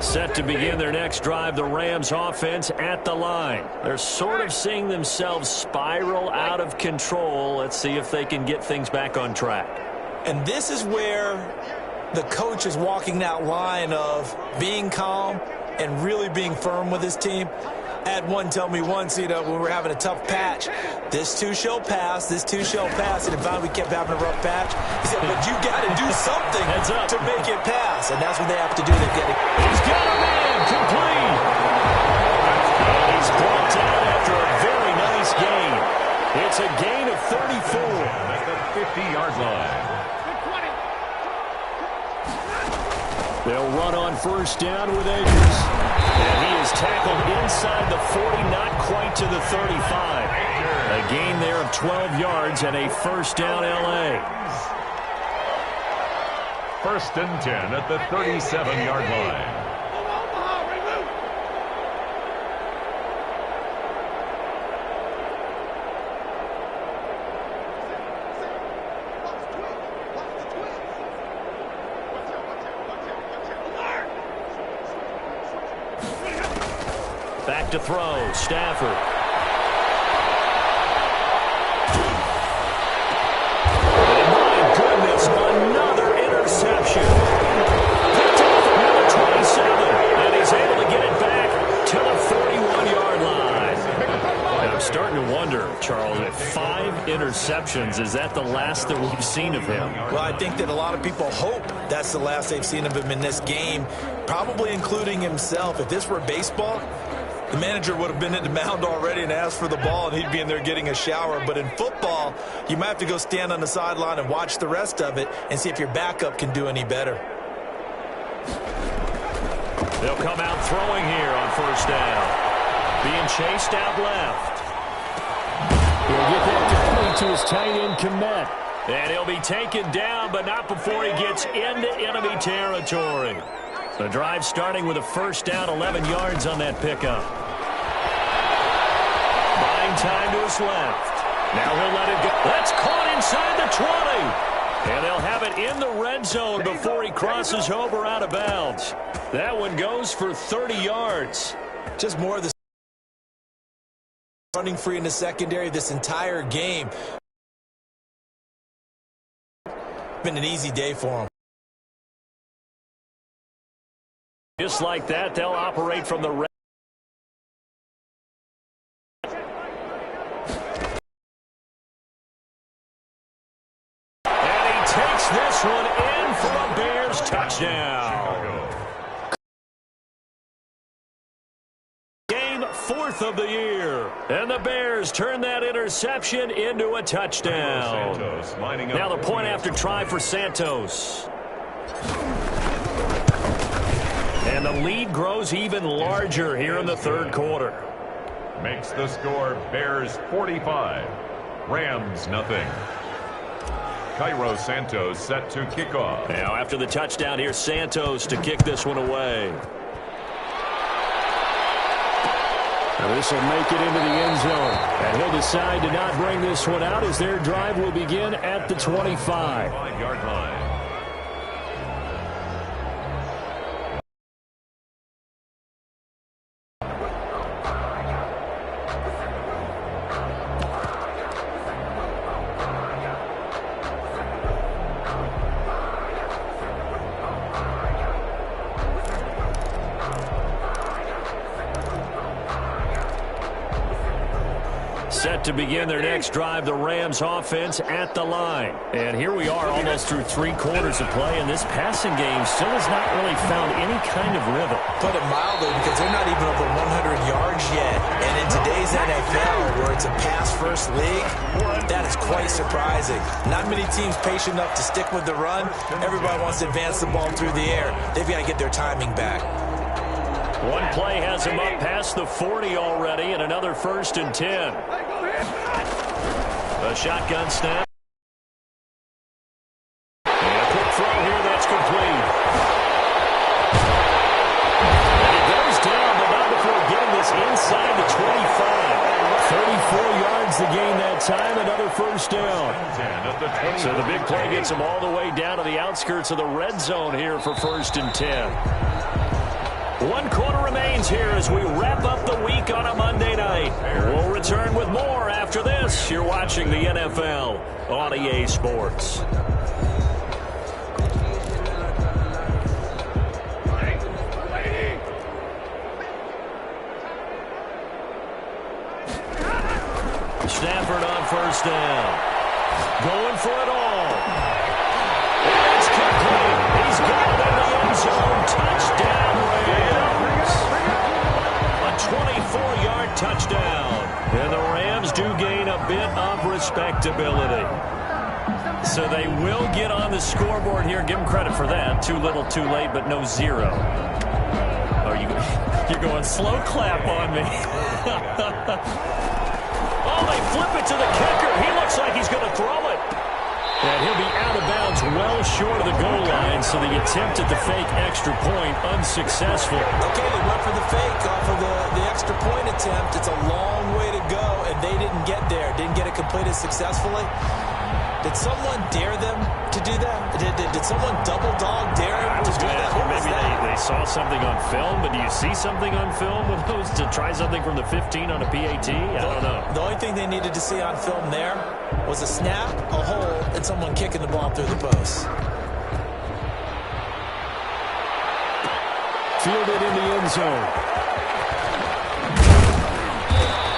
Set to begin their next drive, the Rams offense at the line. They're sort of seeing themselves spiral out of control. Let's see if they can get things back on track. And this is where the coach is walking that line of being calm and really being firm with his team. I had one tell me once, when we were having a tough patch, this too shall pass, this too shall pass, and finally we kept having a rough patch. He said, but you got to do something to make it pass, and that's what they have to do. He's got a man, complete. He's brought down after a very nice gain. It's a gain of 34 at the 50-yard line. They'll run on first down with Edges. And he is tackled inside the 40, not quite to the 35. A gain there of 12 yards and a first down L.A. First and 10 at the 37-yard line. Back to throw, Stafford. Oh, my goodness, another interception. Picked off at number 27, and he's able to get it back to the 41-yard line. And I'm starting to wonder, Charles, if 5 interceptions, is that the last that we've seen of him? Well, I think that a lot of people hope that's the last they've seen of him in this game, probably including himself. If this were baseball, the manager would have been at the mound already and asked for the ball, and he'd be in there getting a shower. But in football, you might have to go stand on the sideline and watch the rest of it and see if your backup can do any better. They'll come out throwing here on first down. Being chased out left. He'll get that complete to his tight end, Kmet. And he'll be taken down, but not before he gets into enemy territory. The drive starting with a first down, 11 yards on that pickup. Buying time to his left. Now he'll let it go. That's caught inside the 20. And they'll have it in the red zone before he crosses over out of bounds. That one goes for 30 yards. Just more of the running free in the secondary this entire game. Been an easy day for him. Just like that, they'll operate from the red. And he takes this one in for a Bears touchdown. Game 4th of the year. And the Bears turn that interception into a touchdown. Now the point after try for Santos. And the lead grows even larger here in the third quarter. Makes the score Bears 45, Rams nothing. Cairo Santos set to kick off. Now after the touchdown, here's Santos to kick this one away. Now this will make it into the end zone. And he'll decide to not bring this one out as their drive will begin at the 25. 5-yard line. Set to begin their next drive, the Rams offense at the line. And here we are almost through 3 quarters of play, and this passing game still has not really found any kind of rhythm. Put it mildly, because they're not even over 100 yards yet. And in today's NFL, where it's a pass-first league, that is quite surprising. Not many teams patient enough to stick with the run. Everybody wants to advance the ball through the air. They've got to get their timing back. One play has him up past the 40 already, and another 1st and 10. A shotgun snap. And a quick throw here that's complete. And it goes down, but not before getting this inside the 25. 34 yards to gain that time, another first down. So the big play gets him all the way down to the outskirts of the red zone here for 1st and 10. 1 quarter remains here as we wrap up the week on a Monday night. We'll return with more after this. You're watching the NFL on EA Sports. Stafford on first down. Going for it all. And it's complete. He's got it in the end zone. Touchdown, Rams. A 24-yard touchdown. And the Rams do gain a bit of respectability. So they will get on the scoreboard here. Give them credit for that. Too little, too late, but no zero. Oh, you're going slow clap on me. Oh, they flip it to the kicker. He looks like he's going to throw it. And he'll be out of bounds well short of the goal line, so the attempt at the fake extra point unsuccessful. Okay, they went for the fake off of the extra point attempt. It's a long way to go, and they didn't get there. Didn't get it completed successfully. Did someone dare them to do that? Did someone double dog dare him to do that? Maybe they saw something on film, but do you see something on film with those to try something from the 15 on a PAT? I don't know. The only thing they needed to see on film there was a snap, a hole, and someone kicking the ball through the post. Fielded in the end zone.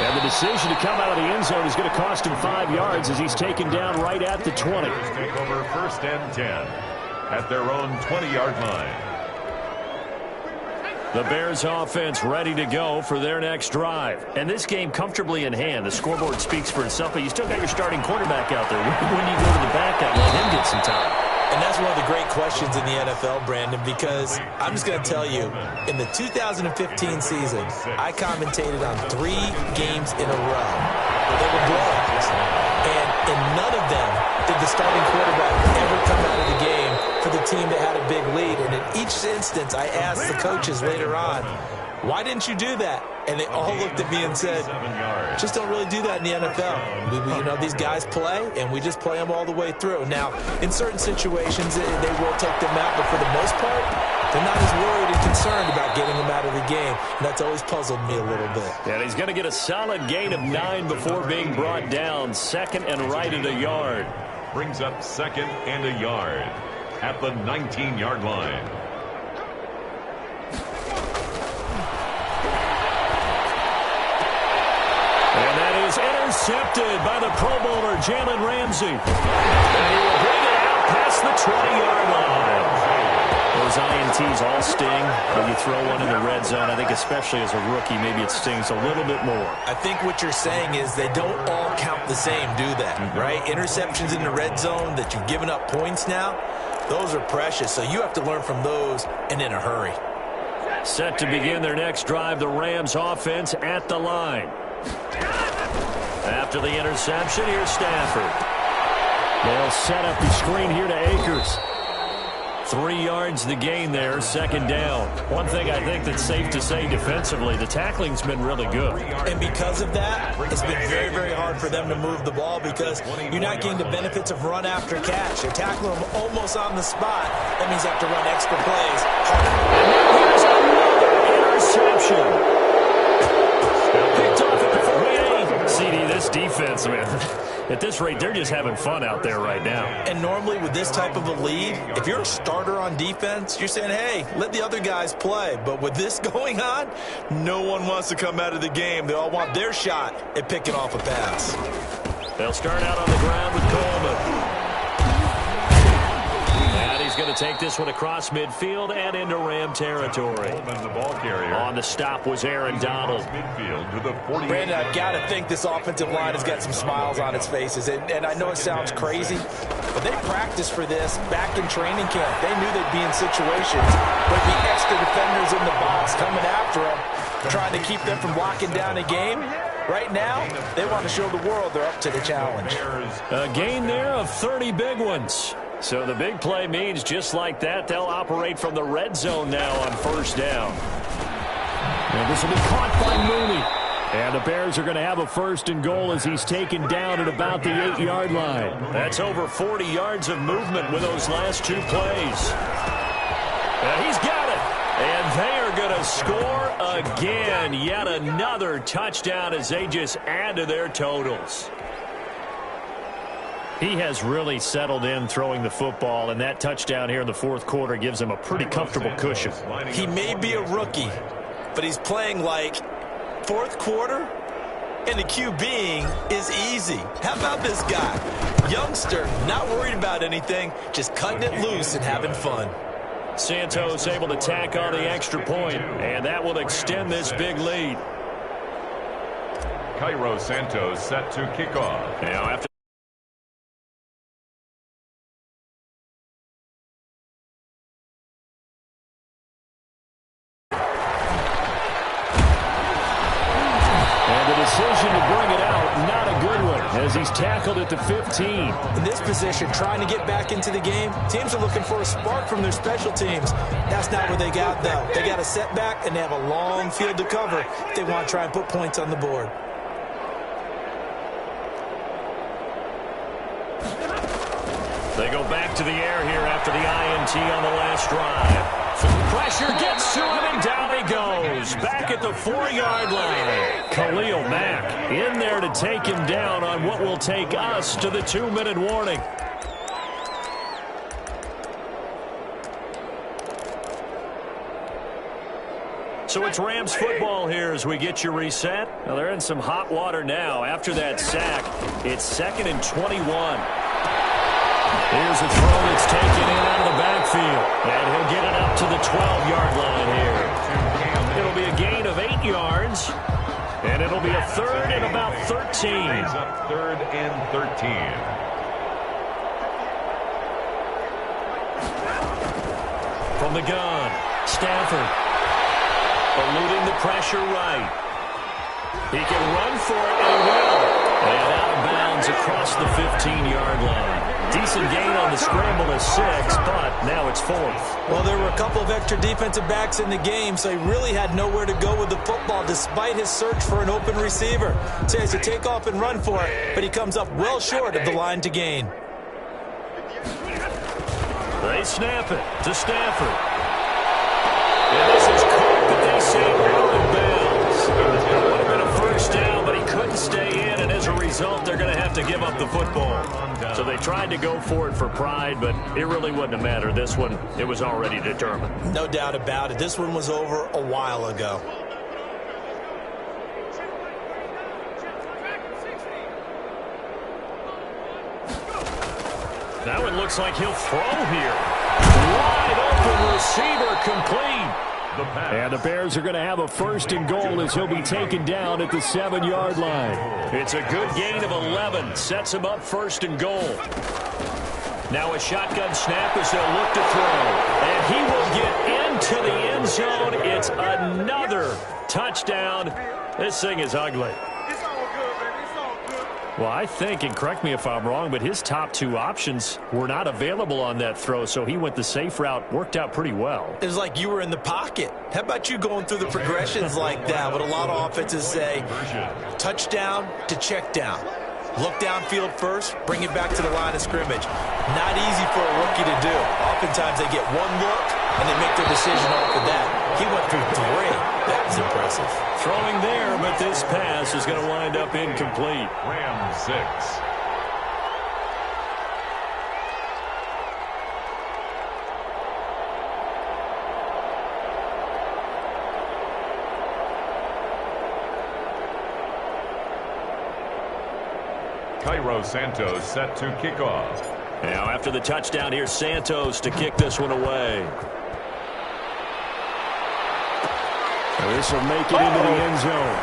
And the decision to come out of the end zone is going to cost him 5 yards as he's taken down right at the 20. Take over 1st and 10 at their own 20-yard line. The Bears offense ready to go for their next drive. And this game comfortably in hand. The scoreboard speaks for itself, but you still got your starting quarterback out there. When do you go to the backup? Let him get some time. And that's one of the great questions in the NFL, Brandon, because I'm just going to tell you, in the 2015 season, I commentated on 3 games in a row. They were blowouts. And in none of them did the starting quarterback ever come out of the game for the team that had a big lead. And in each instance, I asked the coaches later on, why didn't you do that? And they all looked at me and said, just don't really do that in the NFL. These guys play, and we just play them all the way through. Now, in certain situations, they will take them out, but for the most part, they're not as worried and concerned about getting them out of the game. And that's always puzzled me a little bit. And he's going to get a solid gain of 9 before being brought down. 2nd and right at a yard. Brings up 2nd and a yard at the 19-yard line. And that is intercepted by the Pro Bowler, Jalen Ramsey. And he will bring it out past the 20-yard line. Those INTs all sting when you throw one in the red zone. I think especially as a rookie, maybe it stings a little bit more. I think what you're saying is they don't all count the same, do they? Right? Interceptions in the red zone that you've given up points now, those are precious. So you have to learn from those and in a hurry. Set to begin their next drive, the Rams offense at the line. After the interception, here's Stafford. They'll set up the screen here to Akers. 3 yards the gain there, 2nd down. One thing I think that's safe to say defensively, the tackling's been really good. And because of that, it's been very, very hard for them to move the ball because you're not getting the benefits of run after catch. You're tackling them almost on the spot. That means you have to run extra plays harder. Here's another interception. Picked off at the 48. CD, this defense, man, at this rate, they're just having fun out there right now. And normally with this type of a lead, if you're a starter on defense, you're saying, hey, let the other guys play. But with this going on, no one wants to come out of the game. They all want their shot at picking off a pass. They'll start out on the ground with Coleman. And he's going to take this one across midfield and into Ram territory. Coleman, the ball carrier. On the stop was Aaron Donald. Midfield to the 48. Brandon, I've got to think this offensive line has got some smiles on its faces. And I know it sounds crazy, but they practiced for this back in training camp. They knew they'd be in situations where there'd be extra defenders in the box coming after them, trying to keep them from locking down a game. Right now, they want to show the world they're up to the challenge. A gain there of 30 big ones. So the big play means just like that, they'll operate from the red zone now on 1st down. And this will be caught by Mooney. And the Bears are going to have a 1st and goal as he's taken down at about the 8-yard line. That's over 40 yards of movement with those last 2 plays. And he's got it. And they are going to score again. Yet another touchdown as they just add to their totals. He has really settled in throwing the football, and that touchdown here in the fourth quarter gives him a pretty comfortable cushion. He may be a rookie, but he's playing like fourth quarter, and the QBing is easy. How about this guy? Youngster, not worried about anything, just cutting it loose and having fun. Santos able to tack on the extra point, and that will extend this big lead. Cairo Santos set to kick off. Now after decision to bring it out, not a good one, as he's tackled at the 15. In this position, trying to get back into the game, teams are looking for a spark from their special teams. That's not what they got, though. They got a setback, and they have a long field to cover if they want to try and put points on the board. They go back to the air here after the INT on the last drive. Pressure gets to him, and down he goes. Back at the 4-yard line. Khalil Mack in there to take him down on what will take us to the 2-minute warning. So it's Rams football here as we get you reset. Now they're in some hot water now. After that sack, it's 2nd and 21. Here's a throw that's taken in out of the backfield. And he'll get it up to the 12-yard line here. It'll be a gain of 8 yards. And it'll be a 3rd and about 13. Brings up 3rd and 13. From the gun, Stafford. Eluding the pressure right. He can run for it, and he will. And out of bounds across the 15-yard line. Decent gain on the scramble to 6, but now it's 4th. Well, there were a couple of extra defensive backs in the game, so he really had nowhere to go with the football despite his search for an open receiver. So he has to take off and run for it, but he comes up well short of the line to gain. They snap it to Stafford. And this is caught, but they say out of bounds. It would have been a first down, but he couldn't stay in, and as a result, they're going to have to give up the football. So they tried to go for it for pride, but it really wouldn't have mattered. This one, it was already determined. No doubt about it. This one was over a while ago. Now it looks like he'll throw here. Wide open receiver complete. And the Bears are going to have a 1st and goal as he'll be taken down at the 7-yard line. It's a good gain of 11. Sets him up 1st and goal. Now a shotgun snap as they'll look to throw. And he will get into the end zone. It's another touchdown. This thing is ugly. Well, I think, and correct me if I'm wrong, but his top 2 options were not available on that throw, so he went the safe route. Worked out pretty well. It was like you were in the pocket. How about you going through the progressions like that? What a lot of offenses say, touchdown to check down. Look downfield first, bring it back to the line of scrimmage. Not easy for a rookie to do. Oftentimes they get one look, and they make their decision off of that. He went through 3. That was impressive. Throwing there, but this pass is going to wind up incomplete. Rams 6. Cairo Santos set to kick off. Now after the touchdown, here's Santos to kick this one away. This will make it into the end zone.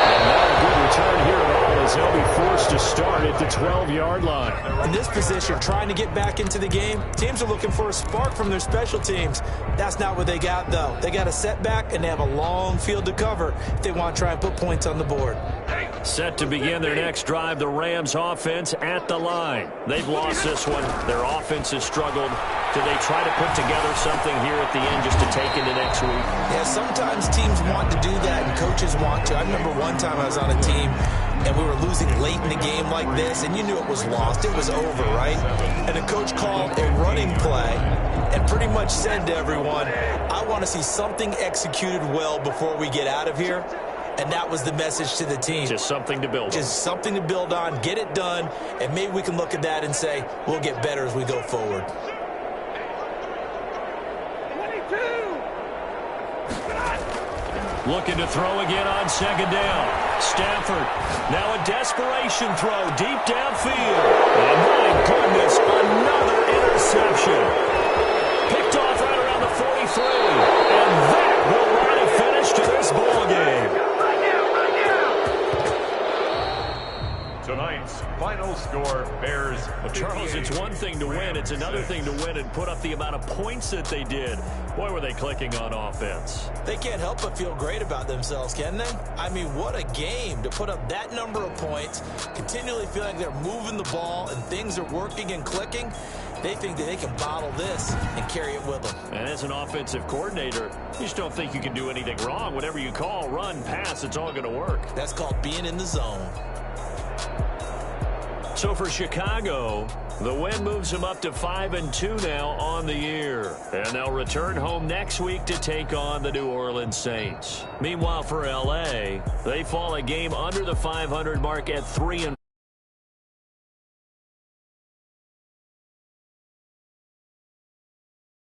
And not a good return here at all as they'll be forced to start at the 12-yard line. In this position, trying to get back into the game, teams are looking for a spark from their special teams. That's not what they got, though. They got a setback, and they have a long field to cover if they want to try and put points on the board. Set to begin their next drive, the Rams offense at the line. They've lost this one. Their offense has struggled. Do they try to put together something here at the end just to take into next week? Yeah, sometimes teams want to do that and coaches want to. I remember one time I was on a team and we were losing late in the game like this, and you knew it was lost. It was over, right? And the coach called a running play and pretty much said to everyone, I want to see something executed well before we get out of here. And that was the message to the team. Just something to build on. Just something to build on, get it done, and maybe we can look at that and say, we'll get better as we go forward. Looking to throw again on second down. Stafford, now a desperation throw deep downfield. And my goodness, another interception. Picked off right around the 43. And that will write a finish to this ball game. Tonight's final score, Bears. Well, Charles, it's one thing to win. It's another thing to win and put up the amount of points that they did. Boy, were they clicking on offense. They can't help but feel great about themselves, can they? I mean, what a game to put up that number of points, continually feel like they're moving the ball and things are working and clicking. They think that they can bottle this and carry it with them. And as an offensive coordinator, you just don't think you can do anything wrong. Whatever you call, run, pass, it's all going to work. That's called being in the zone. So for Chicago, the win moves them up to 5-2 now on the year. And they'll return home next week to take on the New Orleans Saints. Meanwhile, for L.A., they fall a game under the 500 mark at 3-4.